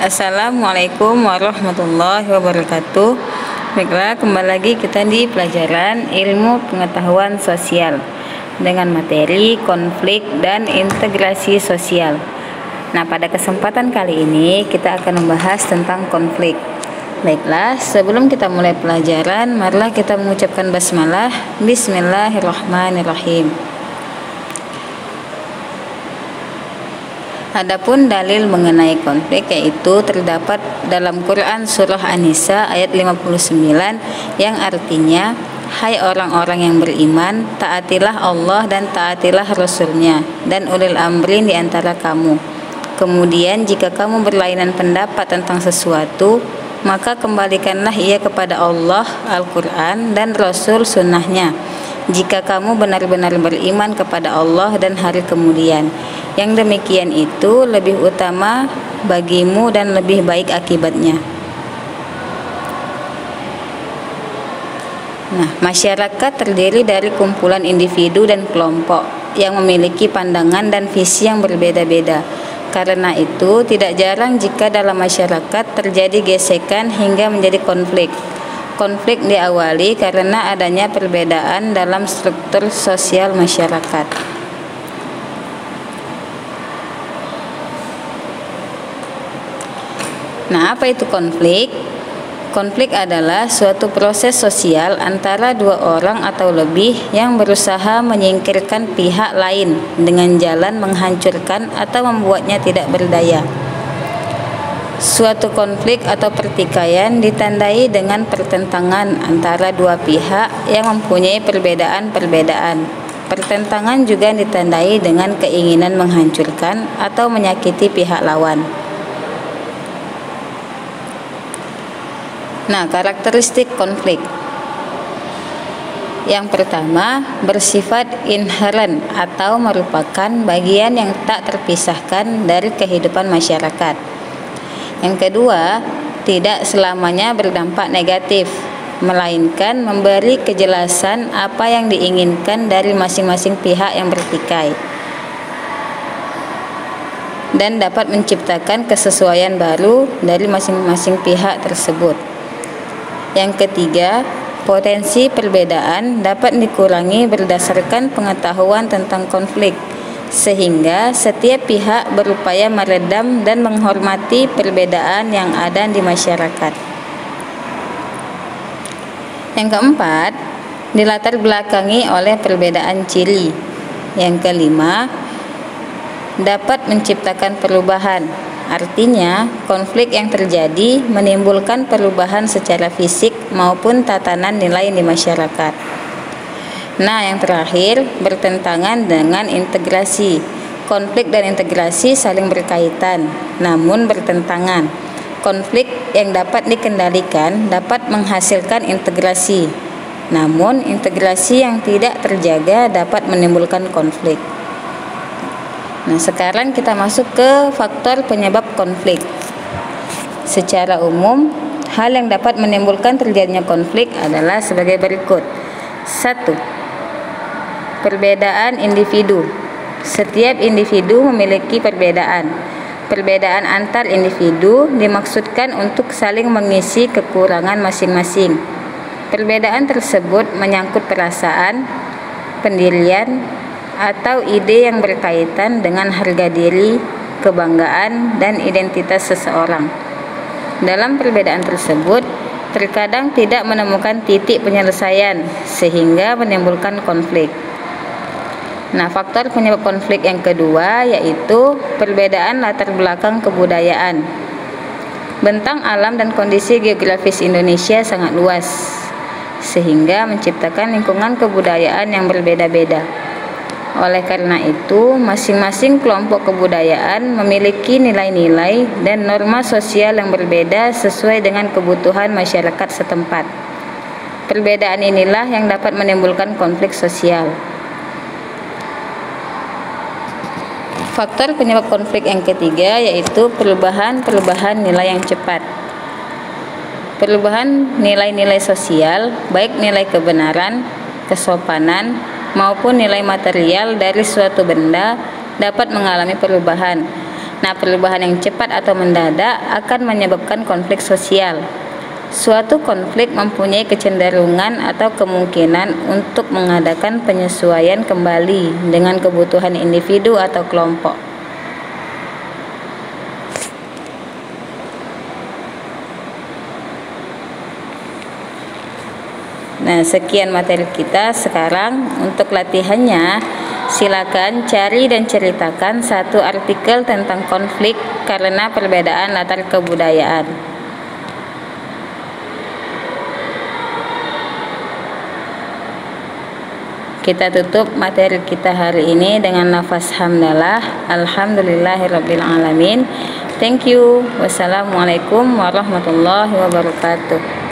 Assalamualaikum warahmatullahi wabarakatuh. Baiklah, kembali lagi kita di pelajaran ilmu pengetahuan sosial dengan materi konflik dan integrasi sosial. Nah, pada kesempatan kali ini kita akan membahas tentang konflik. Baiklah, sebelum kita mulai pelajaran, marilah kita mengucapkan basmalah. Bismillahirrahmanirrahim. Adapun dalil mengenai konflik yaitu terdapat dalam Quran surah An-Nisa ayat 59 yang artinya, hai orang-orang yang beriman, taatilah Allah dan taatilah Rasul-Nya dan ulil amri di antara kamu. Kemudian jika kamu berlainan pendapat tentang sesuatu, maka kembalikanlah ia kepada Allah, Al-Quran dan Rasul sunnahnya. Jika kamu benar-benar beriman kepada Allah dan hari kemudian, yang demikian itu lebih utama bagimu dan lebih baik akibatnya. Nah, masyarakat terdiri dari kumpulan individu dan kelompok yang memiliki pandangan dan visi yang berbeda-beda. Karena itu, tidak jarang jika dalam masyarakat terjadi gesekan hingga menjadi konflik. Konflik diawali karena adanya perbedaan dalam struktur sosial masyarakat. Nah, apa itu konflik? Konflik adalah suatu proses sosial antara dua orang atau lebih yang berusaha menyingkirkan pihak lain dengan jalan menghancurkan atau membuatnya tidak berdaya. Suatu konflik atau pertikaian ditandai dengan pertentangan antara dua pihak yang mempunyai perbedaan-perbedaan. Pertentangan juga ditandai dengan keinginan menghancurkan atau menyakiti pihak lawan. Nah, karakteristik konflik. Yang pertama, bersifat inheren atau merupakan bagian yang tak terpisahkan dari kehidupan masyarakat. Yang kedua, tidak selamanya berdampak negatif, melainkan memberi kejelasan apa yang diinginkan dari masing-masing pihak yang bertikai dan dapat menciptakan kesesuaian baru dari masing-masing pihak tersebut. Yang ketiga, potensi perbedaan dapat dikurangi berdasarkan pengetahuan tentang konflik, sehingga setiap pihak berupaya meredam dan menghormati perbedaan yang ada di masyarakat. Yang keempat, dilatar belakangi oleh perbedaan ciri. Yang kelima, dapat menciptakan perubahan. Artinya, konflik yang terjadi menimbulkan perubahan secara fisik maupun tatanan nilai di masyarakat. Nah, yang terakhir, bertentangan dengan integrasi. Konflik dan integrasi saling berkaitan, namun bertentangan. Konflik yang dapat dikendalikan dapat menghasilkan integrasi, namun integrasi yang tidak terjaga dapat menimbulkan konflik. Nah, sekarang kita masuk ke faktor penyebab konflik. Secara umum, hal yang dapat menimbulkan terjadinya konflik adalah sebagai berikut. 1. Perbedaan individu. Setiap individu memiliki perbedaan. Perbedaan antar individu dimaksudkan untuk saling mengisi kekurangan masing-masing. Perbedaan tersebut menyangkut perasaan, pendirian, atau ide yang berkaitan dengan harga diri, kebanggaan, dan identitas seseorang. Dalam perbedaan tersebut, terkadang tidak menemukan titik penyelesaian sehingga menimbulkan konflik. Nah, faktor penyebab konflik yang kedua yaitu perbedaan latar belakang kebudayaan. Bentang alam dan kondisi geografis Indonesia sangat luas, sehingga menciptakan lingkungan kebudayaan yang berbeda-beda. Oleh karena itu, masing-masing kelompok kebudayaan memiliki nilai-nilai dan norma sosial yang berbeda sesuai dengan kebutuhan masyarakat setempat. Perbedaan inilah yang dapat menimbulkan konflik sosial. Faktor penyebab konflik yang ketiga yaitu perubahan nilai yang cepat. Perubahan nilai-nilai sosial, baik nilai kebenaran, kesopanan, maupun nilai material dari suatu benda dapat mengalami perubahan. Nah, perubahan yang cepat atau mendadak akan menyebabkan konflik sosial. Suatu konflik mempunyai kecenderungan atau kemungkinan untuk mengadakan penyesuaian kembali dengan kebutuhan individu atau kelompok. Nah, sekian materi kita sekarang. Untuk latihannya, silakan cari dan ceritakan satu artikel tentang konflik karena perbedaan latar kebudayaan. Kita tutup materi kita hari ini dengan lafaz hamdalah. Alhamdulillahirabbil alamin. Thank you. Wassalamualaikum warahmatullahi wabarakatuh.